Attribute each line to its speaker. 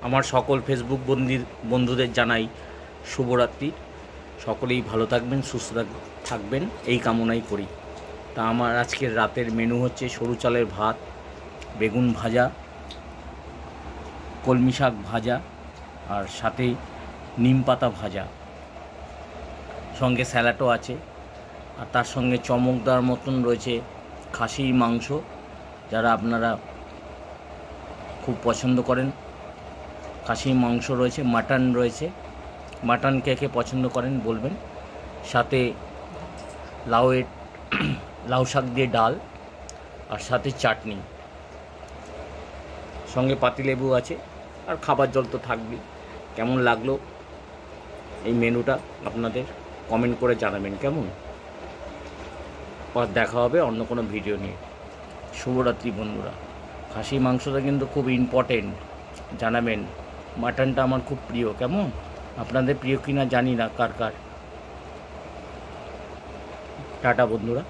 Speaker 1: আমার সকল ফেসবুক বন্ধুদের জানাই শুভরাত্রি। সকলেই ভালো থাকবেন, সুস্থ থাকবেন এই কামনাই করি। তা আমার আজকের রাতের মেনু হচ্ছে সরু চালের ভাত, বেগুন ভাজা, কলমি শাক ভাজা, আর সাথে নিম পাতা ভাজা, সঙ্গে স্যালাডও আছে। আর তার সঙ্গে চমকদার মতন রয়েছে খাসির মাংস, যারা আপনারা খুব পছন্দ করেন। খাসির মাংস রয়েছে, মাটন রয়েছে। মাটন কে কে পছন্দ করেন বলবেন। সাথে লাউ শাক দিয়ে ডাল, আর সাথে চাটনি, সঙ্গে পাতিলেবু আছে, আর খাবার জল তো থাকবেই। কেমন লাগলো এই মেনুটা আপনাদের কমেন্ট করে জানাবেন কেমন। আর দেখা হবে অন্য কোনো ভিডিও নিয়ে। শুভরাত্রি বন্ধুরা। খাসি মাংসটা কিন্তু খুব ইম্পর্টেন্ট, জানাবেন। মাটনটা আমার খুব প্রিয়, কেমন আপনাদের প্রিয় কিনা জানি না কার কার। টাটা বন্ধুরা।